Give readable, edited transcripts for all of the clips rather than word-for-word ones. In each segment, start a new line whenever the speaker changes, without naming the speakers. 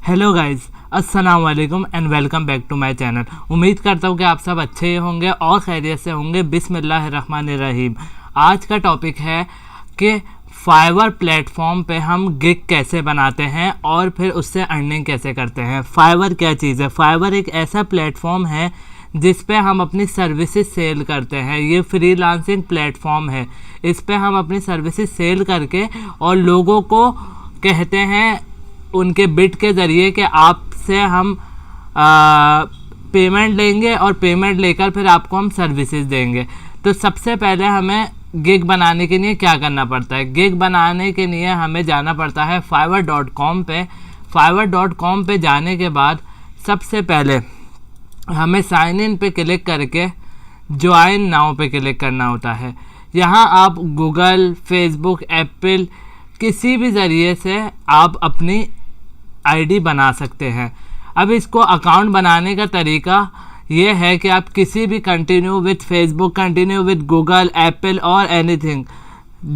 Hello guys, अस्सलाम वालेकुम and welcome back to my channel. उम्मीद करता हूँ कि आप सब अच्छे ही होंगे और खैरियत से होंगे। बिस्मिल्लाहिर्रहमानिर्रहीम। आज का टॉपिक है कि फाइवर प्लेटफॉर्म पे हम गिग कैसे बनाते हैं और फिर उससे अर्निंग कैसे करते हैं। फाइवर क्या चीज़ है? फाइवर एक ऐसा प्लेटफॉर्म है जिस पे हम अपनी सर्विसेज सेल करते हैं। ये फ्रीलांसिंग प्लेटफॉर्म है। इस पे हम अपनी सर्विसेज सेल करके और लोगों को कहते हैं उनके बिट के ज़रिए कि आपसे हम पेमेंट लेंगे और पेमेंट लेकर फिर आपको हम सर्विसेज देंगे। तो सबसे पहले हमें गिग बनाने के लिए क्या करना पड़ता है? गिग बनाने के लिए हमें जाना पड़ता है fiverr.com पे। fiverr.com पे जाने के बाद सबसे पहले हमें साइन इन पे क्लिक करके ज्वाइन नाउ पे क्लिक करना होता है। यहाँ आप गूगल, फेसबुक, एप्पल किसी भी ज़रिए से आप अपनी आईडी बना सकते हैं। अब इसको अकाउंट बनाने का तरीका ये है कि आप किसी भी continue with Facebook, continue with Google, Apple और एनीथिंग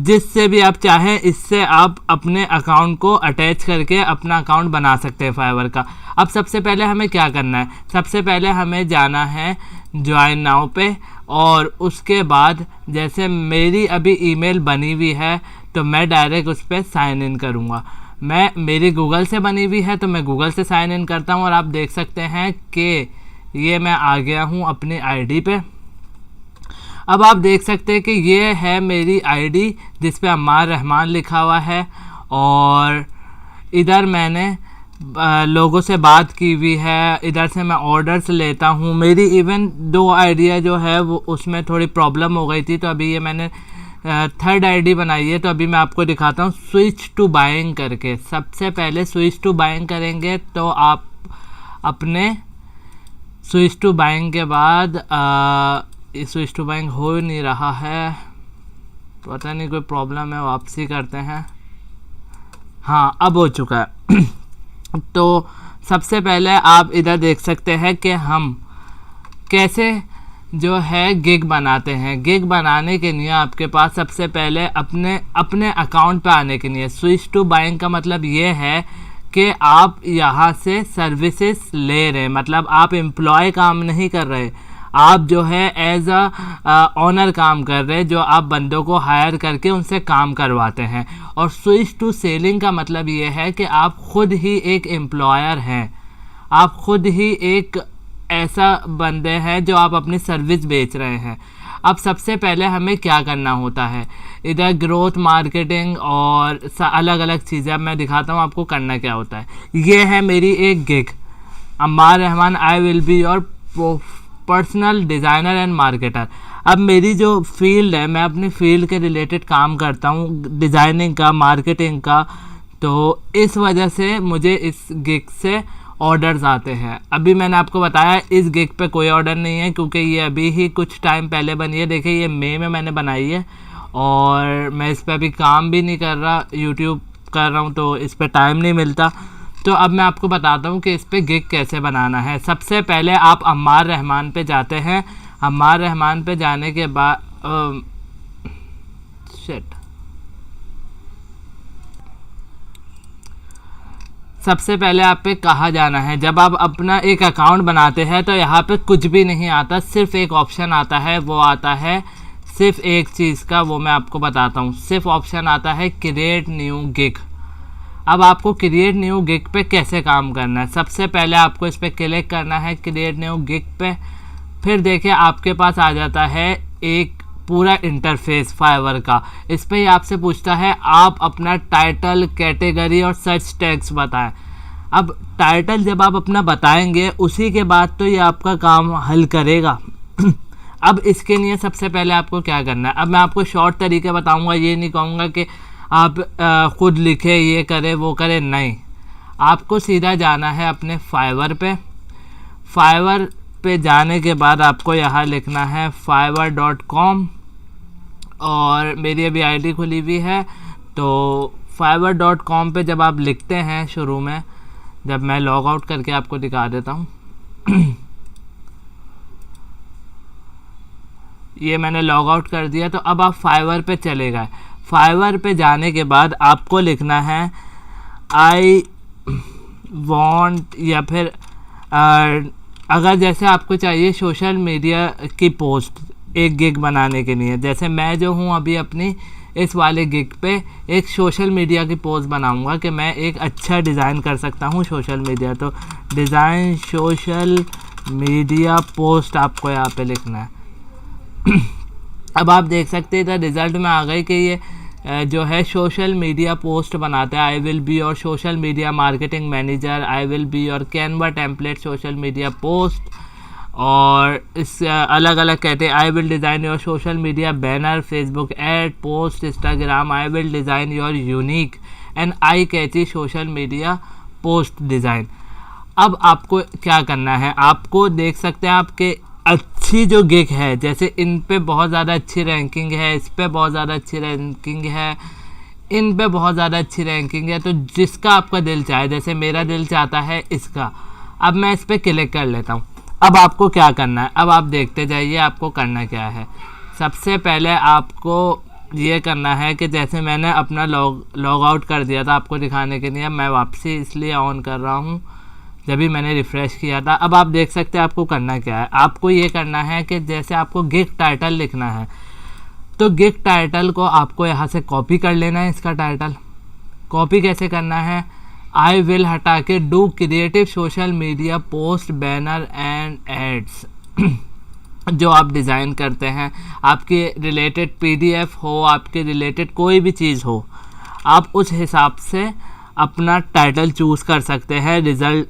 जिससे भी आप चाहें इससे आप अपने अकाउंट को अटैच करके अपना अकाउंट बना सकते हैं फाइवर का। अब सबसे पहले हमें क्या करना है? सबसे पहले हमें जाना है ज्वाइन नाउ पे और उसके बाद जैसे मेरी अभी ईमेल बनी हुई है तो मैं डायरेक्ट उस पर साइन इन करूँगा। मेरी गूगल से बनी हुई है तो मैं गूगल से साइन इन करता हूँ और आप देख सकते हैं कि ये मैं आ गया हूँ अपनी आईडी पे। अब आप देख सकते हैं कि ये है मेरी आईडी जिस पे अम्मार रहमान लिखा हुआ है और इधर मैंने लोगों से बात की हुई है। इधर से मैं ऑर्डर्स लेता हूँ। मेरी इवन 2 आइडिया जो है वो उसमें थोड़ी प्रॉब्लम हो गई थी तो अभी ये मैंने थर्ड आईडी बनाई है। तो अभी मैं आपको दिखाता हूँ स्विच टू बाइंग करके। सबसे पहले स्विच टू बाइंग करेंगे तो आप अपने स्विच टू बाइंग के बाद स्विच टू बाइंग हो नहीं रहा है, पता नहीं कोई प्रॉब्लम है, वापसी करते हैं। हाँ, अब हो चुका है। तो सबसे पहले आप इधर देख सकते हैं कि हम कैसे जो है गिग बनाते हैं। गिग बनाने के लिए आपके पास सबसे पहले अपने अकाउंट पे आने के लिए स्विच टू बाइंग का मतलब ये है कि आप यहाँ से सर्विसेज ले रहे हैं, मतलब आप एम्प्लॉय काम नहीं कर रहे, आप जो है एज ऑनर काम कर रहे हैं, जो आप बंदों को हायर करके उनसे काम करवाते हैं। और स्विच टू सेलिंग का मतलब ये है कि आप खुद ही एक एम्प्लॉयर हैं, आप खुद ही एक ऐसा बंदे हैं जो आप अपनी सर्विस बेच रहे हैं। अब सबसे पहले हमें क्या करना होता है? इधर ग्रोथ मार्केटिंग और अलग अलग चीज़ें अब मैं दिखाता हूँ आपको करना क्या होता है। ये है मेरी एक gig, Ammar Rahman I will be your personal designer and marketer. अब मेरी जो फील्ड है, मैं अपनी फील्ड के रिलेटेड काम करता हूँ, डिज़ाइनिंग का, मार्केटिंग का, तो इस वजह से मुझे इस गिग से ऑर्डर्स आते हैं। अभी मैंने आपको बताया इस गिग पे कोई ऑर्डर नहीं है क्योंकि ये अभी ही कुछ टाइम पहले बनी है। देखिए ये मई में मैंने बनाई है और मैं इस पर अभी काम भी नहीं कर रहा, यूट्यूब कर रहा हूँ तो इस पर टाइम नहीं मिलता। तो अब मैं आपको बताता हूँ कि इस पर गिग कैसे बनाना है। सबसे पहले आप अम्मार रहमान पे जाते हैं। अम्मार रहमान पे जाने के बाद सबसे पहले आप पे कहाँ जाना है? जब आप अपना एक अकाउंट बनाते हैं तो यहाँ पे कुछ भी नहीं आता, सिर्फ एक ऑप्शन आता है, वो आता है सिर्फ एक चीज़ का, वो मैं आपको बताता हूँ। सिर्फ ऑप्शन आता है क्रिएट न्यू गिग। अब आपको क्रिएट न्यू गिग पे कैसे काम करना है? सबसे पहले आपको इस पर क्लिक करना है क्रिएट न्यू गिग पे। फिर देखिए आपके पास आ जाता है एक पूरा इंटरफेस फाइवर का। इस पे ही आपसे पूछता है आप अपना टाइटल, कैटेगरी और सर्च टैग्स बताएं। अब टाइटल जब आप अपना बताएंगे उसी के बाद तो ये आपका काम हल करेगा। अब इसके लिए सबसे पहले आपको क्या करना है? अब मैं आपको शॉर्ट तरीके बताऊंगा, ये नहीं कहूँगा कि आप खुद लिखे, ये करे वो करे, नहीं। आपको सीधा जाना है अपने फाइवर पे। फाइवर पे जाने के बाद आपको यहाँ लिखना है fiverr.com और मेरी अभी आईडी खुली हुई है। तो fiverr.com पे जब आप लिखते हैं शुरू में, जब मैं लॉग आउट करके आपको दिखा देता हूँ ये मैंने लॉग आउट कर दिया। तो अब आप फाइवर पे चले गए। फाइवर पे जाने के बाद आपको लिखना है वांट या फिर अगर जैसे आपको चाहिए सोशल मीडिया की पोस्ट एक गिग बनाने के लिए, जैसे मैं जो हूँ अभी अपनी इस वाले गिग पे एक सोशल मीडिया की पोस्ट बनाऊंगा कि मैं एक अच्छा डिज़ाइन कर सकता हूँ सोशल मीडिया, तो डिज़ाइन सोशल मीडिया पोस्ट आपको यहाँ पे लिखना है। अब आप देख सकते हैं इधर रिज़ल्ट में आ गई कि ये जो है सोशल मीडिया पोस्ट बनाता है। I will be your social media marketing manager, I will be your Canva template social media post, और इस अलग अलग कहते हैं I will design your social media banner, Facebook ad, post, Instagram, I will design your unique and eye catchy social media post design. अब आपको क्या करना है, आपको देख सकते हैं आपके अच्छी जो गिग है, जैसे इन पे बहुत ज़्यादा अच्छी रैंकिंग है, इस पे बहुत ज़्यादा अच्छी रैंकिंग है, इन पे बहुत ज़्यादा अच्छी रैंकिंग है, तो जिसका आपका दिल चाहे, जैसे मेरा दिल चाहता है इसका, अब मैं इस पर क्लिक कर लेता हूँ। अब आपको क्या करना है, अब आप देखते जाइए आपको करना क्या है। सबसे पहले आपको ये करना है कि जैसे मैंने अपना लॉग आउट कर दिया था आपको दिखाने के लिए, मैं वापसी इसलिए ऑन कर रहा हूँ जब भी मैंने रिफ़्रेश किया था। अब आप देख सकते हैं आपको करना क्या है। आपको ये करना है कि जैसे आपको गिग टाइटल लिखना है, तो गिग टाइटल को आपको यहाँ से कॉपी कर लेना है। इसका टाइटल कॉपी कैसे करना है, आई विल हटा के do creative social media post banner and ads जो आप डिज़ाइन करते हैं, आपके रिलेटेड PDF हो, आपके रिलेटेड कोई भी चीज़ हो, आप उस हिसाब से अपना टाइटल चूज़ कर सकते हैं रिज़ल्ट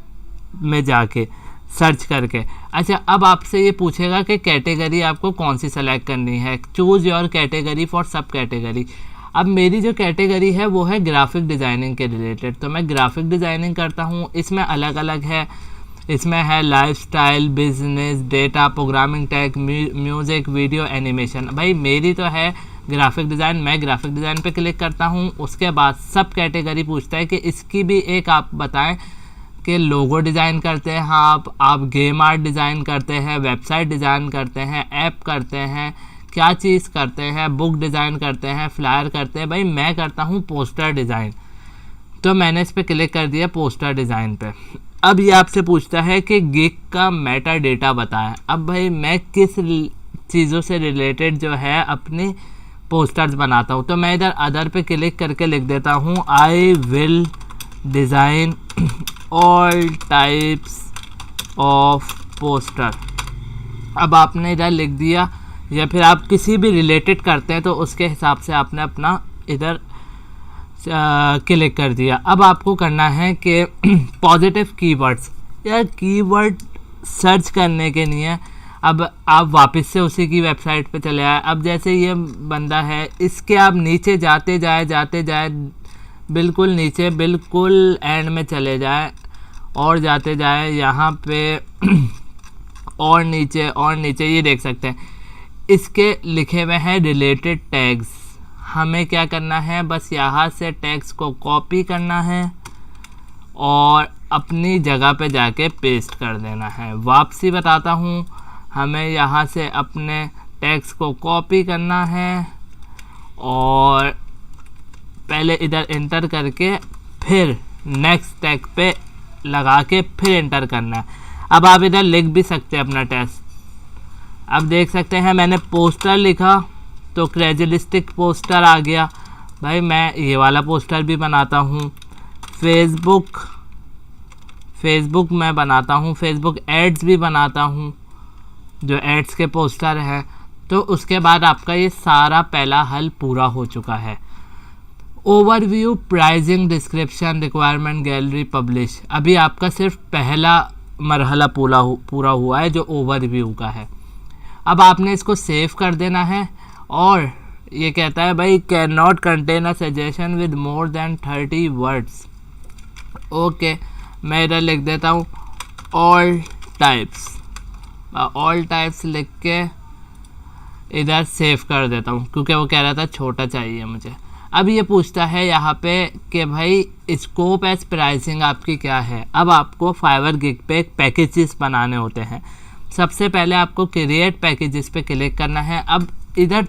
में जाके सर्च करके। अच्छा, अब आपसे ये पूछेगा कि कैटेगरी आपको कौन सी सेलेक्ट करनी है, चूज़ योर कैटेगरी फॉर सब कैटेगरी। अब मेरी जो कैटेगरी है वो है ग्राफिक डिज़ाइनिंग के रिलेटेड, तो मैं ग्राफिक डिज़ाइनिंग करता हूँ। इसमें अलग अलग है, इसमें है lifestyle, business, data, programming, tech, music, video, animation. भाई मेरी तो है ग्राफिक डिज़ाइन, मैं ग्राफिक डिज़ाइन पे क्लिक करता हूँ। उसके बाद सब कैटेगरी पूछता है कि इसकी भी एक आप बताएं कि लोगो डिज़ाइन करते हैं आप गेम आर्ट डिज़ाइन करते हैं, वेबसाइट डिज़ाइन करते हैं, ऐप करते हैं, क्या चीज़ करते हैं, बुक डिज़ाइन करते हैं, फ्लायर करते हैं। भाई मैं करता हूँ पोस्टर डिज़ाइन, तो मैंने इस पर क्लिक कर दिया पोस्टर डिज़ाइन पे। अब ये आपसे पूछता है कि गिग का मेटा डेटा बताएं। अब भाई मैं किस चीज़ों से रिलेटेड जो है अपने पोस्टर्स बनाता हूँ, तो मैं इधर अदर पे क्लिक करके लिख देता हूँ आई will design all types of poster. अब आपने इधर लिख दिया, या फिर आप किसी भी रिलेटेड करते हैं तो उसके हिसाब से आपने अपना इधर क्लिक कर दिया। अब आपको करना है कि पॉजिटिव कीवर्ड्स, या कीवर्ड सर्च करने के लिए अब आप वापस से उसी की वेबसाइट पे चले आए। अब जैसे ये बंदा है, इसके आप नीचे जाते जाए बिल्कुल नीचे, बिल्कुल एंड में चले जाए और जाते जाए यहाँ पे और नीचे ये देख सकते हैं इसके लिखे हुए हैं रिलेटेड टैग्स। हमें क्या करना है, बस यहाँ से टैग्स को कॉपी करना है और अपनी जगह पे जाके पेस्ट कर देना है। वापसी बताता हूँ, हमें यहाँ से अपने टैग्स को कॉपी करना है और पहले इधर एंटर करके फिर नेक्स्ट टैग पे लगा के फिर एंटर करना है। अब आप इधर लिख भी सकते हैं अपना टेक्स्ट। अब देख सकते हैं मैंने पोस्टर लिखा तो क्रेजलिस्टिक पोस्टर आ गया। भाई मैं ये वाला पोस्टर भी बनाता हूँ। फेसबुक मैं बनाता हूँ, फेसबुक एड्स भी बनाता हूँ, जो एड्स के पोस्टर हैं। तो उसके बाद आपका ये सारा पहला हल पूरा हो चुका है। Overview, pricing, description, requirement, gallery, publish. अभी आपका सिर्फ पहला मरहला पूरा हुआ है जो ओवरव्यू का है। अब आपने इसको सेव कर देना है और ये कहता है भाई can not contain a suggestion with more than 30 words. Okay, मैं इधर लिख देता हूँ ऑल टाइप्स लिख के इधर सेव कर देता हूँ क्योंकि वो कह रहा था छोटा चाहिए मुझे। अब ये पूछता है यहाँ पे कि भाई स्कोप एज प्राइसिंग आपकी क्या है। अब आपको फाइवर गिग पे पैकेजेस बनाने होते हैं। सबसे पहले आपको क्रिएट पैकेजेस पे क्लिक करना है। अब इधर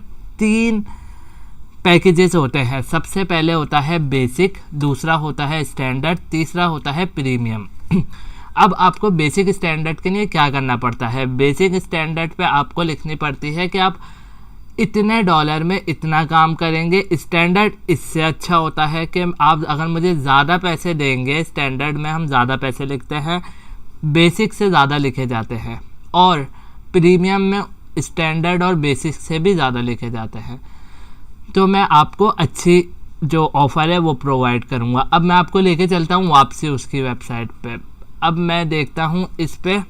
पैकेजेस होते हैं। सबसे पहले होता है बेसिक, दूसरा होता है स्टैंडर्ड, तीसरा होता है प्रीमियम। अब आपको बेसिक स्टैंडर्ड के लिए क्या करना पड़ता है? बेसिक स्टैंडर्ड पे आपको लिखनी पड़ती है कि आप इतने डॉलर में इतना काम करेंगे। स्टैंडर्ड इससे अच्छा होता है कि आप अगर मुझे ज़्यादा पैसे देंगे, स्टैंडर्ड में हम ज़्यादा पैसे लिखते हैं, बेसिक से ज़्यादा लिखे जाते हैं, और प्रीमियम में स्टैंडर्ड और बेसिक से भी ज़्यादा लिखे जाते हैं। तो मैं आपको अच्छी जो ऑफ़र है वो प्रोवाइड करूँगा। अब मैं आपको लेके चलता हूँ वापसी उसकी वेबसाइट पे। अब मैं देखता हूँ इस पे,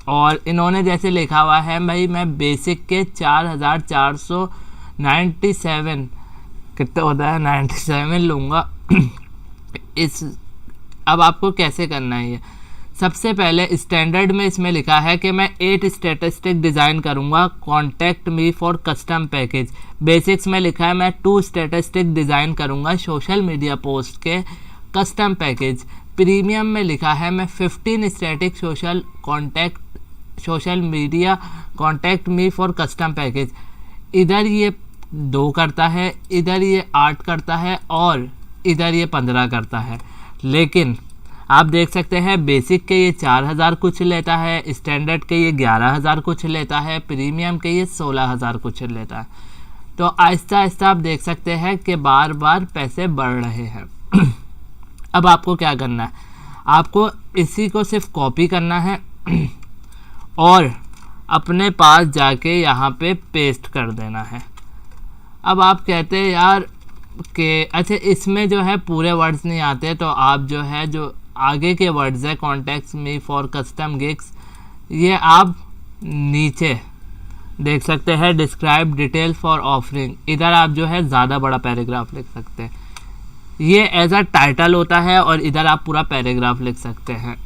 और इन्होंने जैसे लिखा हुआ है भाई मैं बेसिक के 4497 कितना होता है 97 लूँगा। अब आपको कैसे करना है ये? सबसे पहले स्टैंडर्ड में इसमें लिखा है कि मैं 8 स्टैटिस्टिक डिज़ाइन करूँगा, contact me for custom package. Basics में लिखा है मैं 2 स्टैटिस्टिक डिज़ाइन करूँगा सोशल मीडिया पोस्ट के कस्टम पैकेज। प्रीमियम में लिखा है मैं 15 static social media contact me for custom package. इधर ये 2 करता है, इधर ये 8 करता है, और इधर ये 15 करता है। लेकिन आप देख सकते हैं बेसिक के ये 4000 कुछ लेता है, स्टैंडर्ड के ये 11000 कुछ लेता है, प्रीमियम के ये 16000 कुछ लेता है। तो आहिस्ता आहिस्ता आप देख सकते हैं कि बार बार पैसे बढ़ रहे हैं। अब आपको क्या करना है? आपको इसी को सिर्फ कॉपी करना है और अपने पास जाके यहाँ पे पेस्ट कर देना है। अब आप कहते हैं यार कि अच्छा इसमें जो है पूरे वर्ड्स नहीं आते, तो आप जो है जो आगे के वर्ड्स है contact me for custom gigs, ये आप नीचे देख सकते हैं डिस्क्राइब डिटेल फॉर ऑफरिंग, इधर आप जो है ज़्यादा बड़ा पैराग्राफ लिख सकते हैं। ये एज अ टाइटल होता है और इधर आप पूरा पैराग्राफ लिख सकते हैं।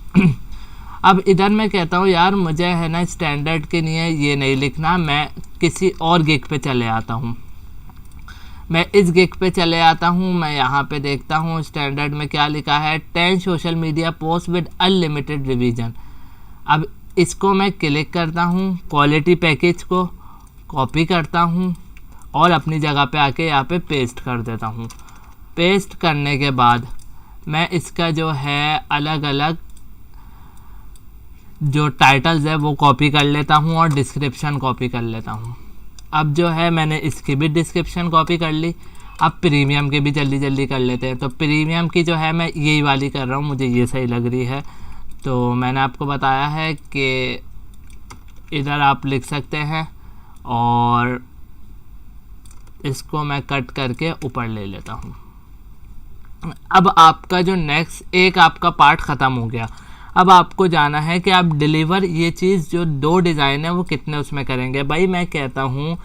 अब इधर मैं कहता हूँ यार मुझे है ना स्टैंडर्ड के लिए ये नहीं लिखना, मैं किसी और गिग पे चले आता हूँ। मैं इस गिग पे चले आता हूँ, मैं यहाँ पे देखता हूँ स्टैंडर्ड में क्या लिखा है, 10 social media post with unlimited revision. अब इसको मैं क्लिक करता हूँ, क्वालिटी पैकेज को कॉपी करता हूँ और अपनी जगह पे आके यहाँ पे पेस्ट कर देता हूँ। पेस्ट करने के बाद मैं इसका जो है अलग अलग जो टाइटल्स है वो कॉपी कर लेता हूँ और डिस्क्रिप्शन कॉपी कर लेता हूँ। अब जो है मैंने इसकी भी डिस्क्रिप्शन कॉपी कर ली। अब प्रीमियम के भी जल्दी जल्दी कर लेते हैं। तो प्रीमियम की जो है मैं यही वाली कर रहा हूँ, मुझे ये सही लग रही है। तो मैंने आपको बताया है कि इधर आप लिख सकते हैं और इसको मैं कट करके ऊपर ले लेता हूँ। अब आपका जो नेक्स्ट एक आपका पार्ट ख़त्म हो गया। अब आपको जाना है कि आप डिलीवर ये चीज़ जो 2 डिज़ाइन है वो कितने उसमें करेंगे। भाई मैं कहता हूँ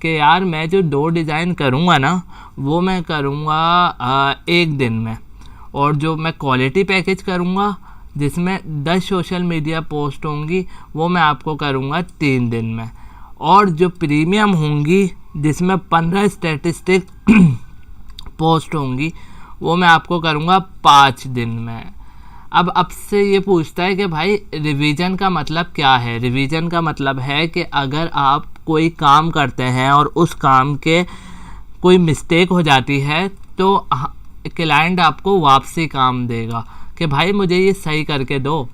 कि यार मैं जो 2 डिज़ाइन करूँगा ना वो मैं करूँगा 1 दिन में, और जो मैं क्वालिटी पैकेज करूँगा जिसमें 10 सोशल मीडिया पोस्ट होंगी वो मैं आपको करूँगा 3 दिन में, और जो प्रीमियम होंगी जिसमें 15 स्टैटिस्टिक पोस्ट होंगी वो मैं आपको करूँगा 5 दिन में। अब से ये पूछता है कि भाई रिवीजन का मतलब क्या है। रिवीजन का मतलब है कि अगर आप कोई काम करते हैं और उस काम के कोई मिस्टेक हो जाती है तो क्लाइंट आपको वापसी काम देगा कि भाई मुझे ये सही करके दो।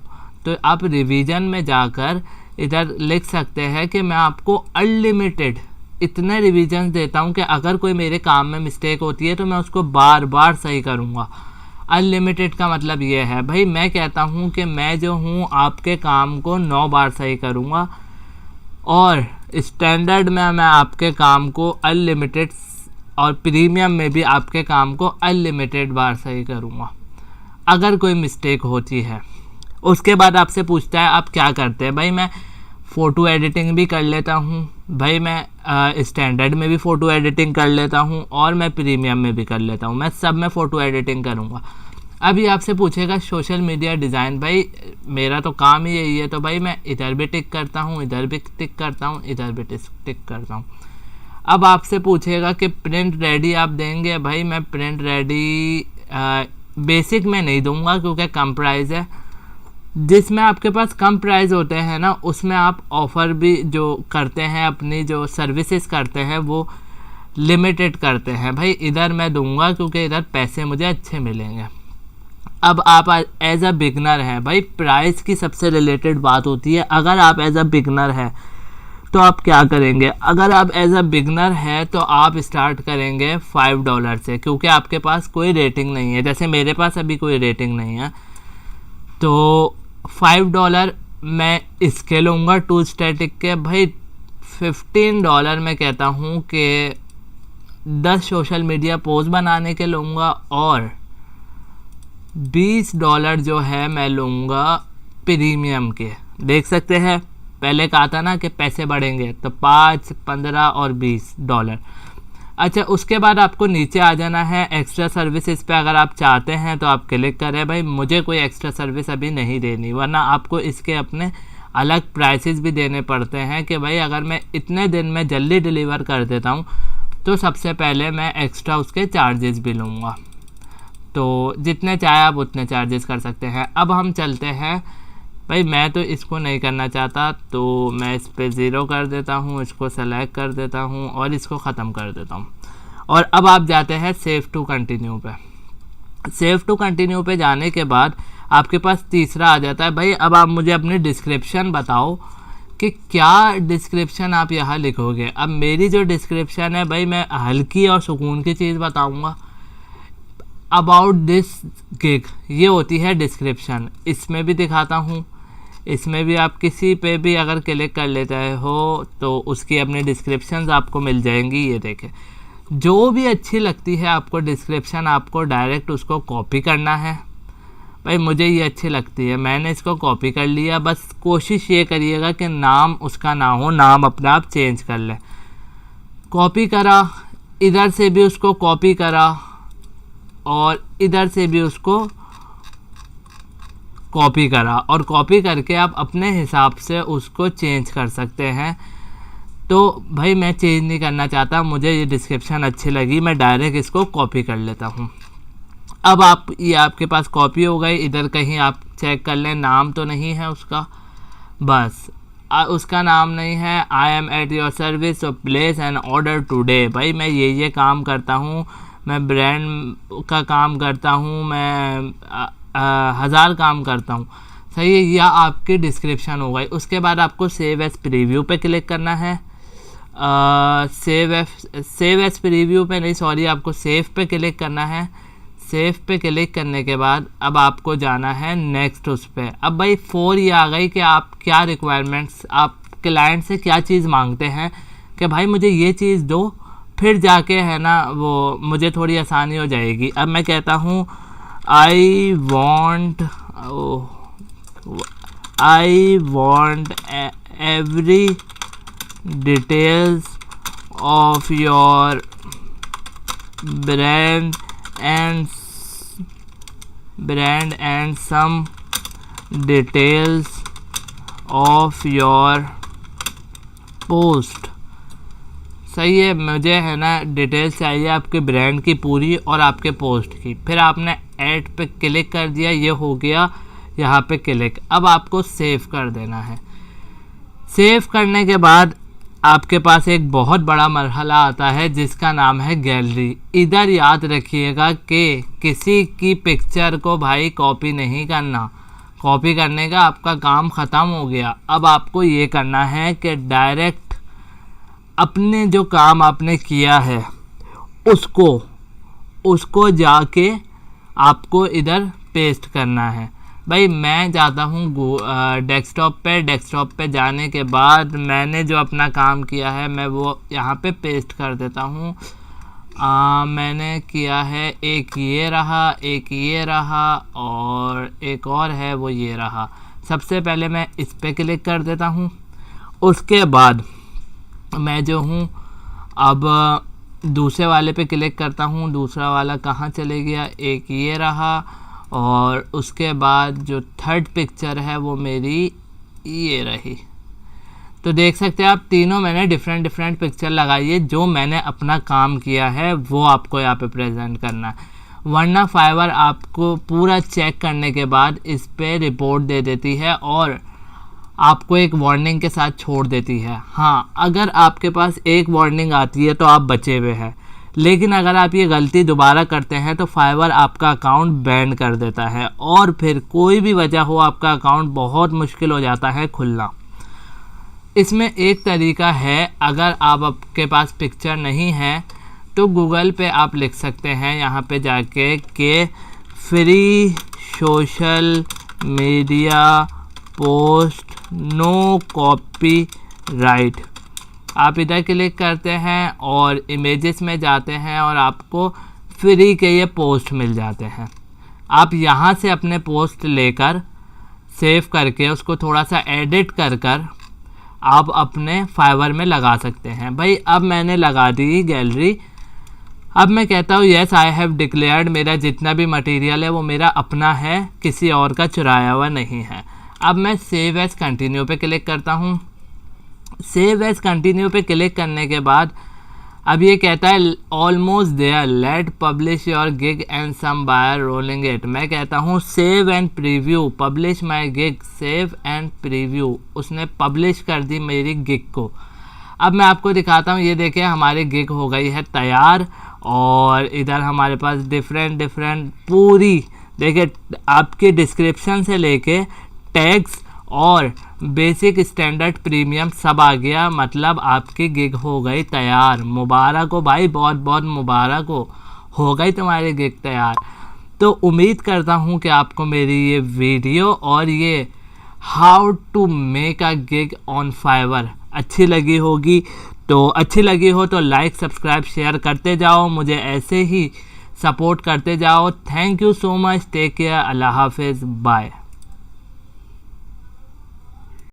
तो आप रिवीजन में जाकर इधर लिख सकते हैं कि मैं आपको अनलिमिटेड इतने रिवीजन देता हूँ कि अगर कोई मेरे काम में मिस्टेक होती है तो मैं उसको बार बार सही करूँगा। अनलिमिटेड का मतलब ये है भाई मैं कहता हूँ कि मैं जो हूँ आपके काम को 9 बार सही करूँगा, और स्टैंडर्ड में मैं आपके काम को अनलिमिटेड और प्रीमियम में भी आपके काम को अनलिमिटेड बार सही करूँगा अगर कोई मिस्टेक होती है। उसके बाद आपसे पूछता है आप क्या करते हैं। भाई मैं फ़ोटो एडिटिंग भी कर लेता हूँ, भाई मैं स्टैंडर्ड में भी फ़ोटो एडिटिंग कर लेता हूँ और मैं प्रीमियम में भी कर लेता हूँ। मैं सब में फ़ोटो एडिटिंग करूँगा। अभी आपसे पूछेगा सोशल मीडिया डिज़ाइन, भाई मेरा तो काम ही यही है, तो भाई मैं इधर भी टिक करता हूँ, इधर भी टिक करता हूँ, इधर भी टिक करता हूँ। अब आपसे पूछेगा कि प्रिंट रेडी आप देंगे। भाई मैं प्रिंट रेडी बेसिक में नहीं दूंगा क्योंकि कम प्राइस है। जिसमें आपके पास कम प्राइस होते हैं ना उसमें आप ऑफ़र भी जो करते हैं, अपनी जो सर्विसेज करते हैं वो लिमिटेड करते हैं। भाई इधर मैं दूंगा क्योंकि इधर पैसे मुझे अच्छे मिलेंगे। अब आप एज अ बिगनर हैं, भाई प्राइस की सबसे रिलेटेड बात होती है। अगर आप एज अ बिगनर हैं तो आप क्या करेंगे? अगर आप एज अ बिगनर है तो आप स्टार्ट करेंगे $5 से, क्योंकि आपके पास कोई रेटिंग नहीं है। जैसे मेरे पास अभी कोई रेटिंग नहीं है, तो $5 मैं इसके लूँगा टू स्टैटिक के। भाई $15 मैं कहता हूँ कि 10 सोशल मीडिया पोस्ट बनाने के लूँगा, और $20 जो है मैं लूँगा प्रीमियम के। देख सकते हैं पहले कहा था ना कि पैसे बढ़ेंगे, तो 5, 15 और $20। अच्छा, उसके बाद आपको नीचे आ जाना है एक्स्ट्रा सर्विसेज पे। अगर आप चाहते हैं तो आप क्लिक करें। भाई मुझे कोई एक्स्ट्रा सर्विस अभी नहीं देनी, वरना आपको इसके अपने अलग प्राइसेस भी देने पड़ते हैं कि भाई अगर मैं इतने दिन में जल्दी डिलीवर कर देता हूँ तो सबसे पहले मैं एक्स्ट्रा उसके चार्जेस भी लूँगा। तो जितने चाहे आप उतने चार्जेस कर सकते हैं। अब हम चलते हैं। भाई मैं तो इसको नहीं करना चाहता, तो मैं इस पर 0 कर देता हूँ, इसको सेलेक्ट कर देता हूँ और इसको ख़त्म कर देता हूँ। और अब आप जाते हैं सेव टू कंटिन्यू पे। सेव टू कंटिन्यू पे जाने के बाद आपके पास तीसरा आ जाता है। भाई अब आप मुझे अपनी डिस्क्रिप्शन बताओ कि क्या डिस्क्रिप्शन आप यहाँ लिखोगे। अब मेरी जो डिस्क्रिप्शन है भाई, मैं हल्की और सुकून की चीज़ बताऊँगा। अबाउट दिस गिग, ये होती है डिस्क्रिप्शन। इसमें भी दिखाता हूँ, इसमें भी आप किसी पे भी अगर क्लिक कर लेते हो तो उसकी अपनी डिस्क्रिप्शंस आपको मिल जाएंगी। ये देखें, जो भी अच्छी लगती है आपको डिस्क्रिप्शन, आपको डायरेक्ट उसको कॉपी करना है। भाई मुझे ये अच्छी लगती है, मैंने इसको कॉपी कर लिया। बस कोशिश ये करिएगा कि नाम उसका ना हो, नाम अपने आप चेंज कर लें। कॉपी करा, इधर से भी उसको कॉपी करा और इधर से भी उसको कॉपी करा, और कॉपी करके आप अपने हिसाब से उसको चेंज कर सकते हैं। तो भाई मैं चेंज नहीं करना चाहता, मुझे ये डिस्क्रिप्शन अच्छी लगी, मैं डायरेक्ट इसको कॉपी कर लेता हूँ। अब आप ये आपके पास कॉपी हो गई। इधर कहीं आप चेक कर लें, नाम तो नहीं है उसका, बस उसका नाम नहीं है। I am at your service, so place N order today. भाई मैं ये काम करता हूँ, मैं ब्रांड का काम करता हूँ, मैं 1000 काम करता हूँ, सही है। यह आपकी डिस्क्रिप्शन हो गई। उसके बाद आपको सेव एज प्रीव्यू पे क्लिक करना है। सेव एज प्रीव्यू पे नहीं, सॉरी, आपको सेव पे क्लिक करना है। सेव पे क्लिक करने के बाद अब आपको जाना है नेक्स्ट उस पे। अब भाई 4 ये आ गई कि आप क्या रिक्वायरमेंट्स, आप क्लाइंट से क्या चीज़ मांगते हैं कि भाई मुझे ये चीज़ दो, फिर जाके है ना वो मुझे थोड़ी आसानी हो जाएगी। अब मैं कहता हूँ I want every details of your brand and some details of your post। सही है, मुझे है ना डिटेल्स चाहिए आपके ब्रांड की पूरी और आपके पोस्ट की। फिर आपने ऐड पे क्लिक कर दिया, ये हो गया यहाँ पे क्लिक। अब आपको सेव कर देना है। सेव करने के बाद आपके पास एक बहुत बड़ा मरहला आता है जिसका नाम है गैलरी। इधर याद रखिएगा कि किसी की पिक्चर को भाई कॉपी नहीं करना, कॉपी करने का आपका काम ख़त्म हो गया। अब आपको ये करना है कि डायरेक्ट अपने जो काम आपने किया है उसको जाके आपको इधर पेस्ट करना है। भाई मैं जाता हूँ डेस्कटॉप पे जाने के बाद मैंने जो अपना काम किया है मैं वो यहाँ पे पेस्ट कर देता हूँ। मैंने किया है, एक ये रहा और एक और है वो ये रहा। सबसे पहले मैं इस पे क्लिक कर देता हूँ। उसके बाद मैं जो हूँ अब दूसरे वाले पे क्लिक करता हूँ। दूसरा वाला कहाँ चले गया, एक ये रहा और उसके बाद जो थर्ड पिक्चर है वो मेरी ये रही। तो देख सकते हैं आप, तीनों मैंने डिफरेंट पिक्चर लगाई है। जो मैंने अपना काम किया है वो आपको यहाँ पे प्रेजेंट करना है, वरना फाइवर आपको पूरा चेक करने के बाद इस पे रिपोर्ट दे देती है और आपको एक वार्निंग के साथ छोड़ देती है। हाँ, अगर आपके पास एक वार्निंग आती है तो आप बचे हुए हैं, लेकिन अगर आप ये गलती दोबारा करते हैं तो फाइवर आपका अकाउंट बैन कर देता है और फिर कोई भी वजह हो आपका अकाउंट बहुत मुश्किल हो जाता है खुलना। इसमें एक तरीका है, अगर आपके पास पिक्चर नहीं है तो गूगल पे आप लिख सकते हैं यहाँ पे जाके कि free social media post no copyright. आप इधर क्लिक करते हैं और इमेजेस में जाते हैं और आपको फ्री के ये पोस्ट मिल जाते हैं। आप यहाँ से अपने पोस्ट लेकर सेव करके उसको थोड़ा सा एडिट कर आप अपने फाइवर में लगा सकते हैं। भाई अब मैंने लगा दी गैलरी। अब मैं कहता हूँ येस आई हैव डिक्लेयर्ड, मेरा जितना भी मटेरियल है वो मेरा अपना है, किसी और का चुराया हुआ नहीं है। अब मैं सेव एज कंटिन्यू पे क्लिक करता हूँ। सेव एज कंटिन्यू पे क्लिक करने के बाद अब ये कहता है almost there, let publish your gig and some buyer rolling it. मैं कहता हूँ save and preview, publish my gig, save and preview. उसने पब्लिश कर दी मेरी गिग को। अब मैं आपको दिखाता हूँ, ये देखिए हमारी गिग हो गई है तैयार और इधर हमारे पास डिफरेंट पूरी देखिए आपके डिस्क्रिप्शन से लेके टैग्स और बेसिक स्टैंडर्ड प्रीमियम सब आ गया। मतलब आपकी गिग हो गई तैयार। मुबारक हो भाई, बहुत बहुत मुबारक हो गई तुम्हारी गिग तैयार। तो उम्मीद करता हूँ कि आपको मेरी ये वीडियो और ये how to make a gig on Fiverr अच्छी लगी होगी। तो अच्छी लगी हो तो लाइक सब्सक्राइब शेयर करते जाओ, मुझे ऐसे ही सपोर्ट करते जाओ। Thank you so much, take care, अल्लाह हाफिज़, बाय।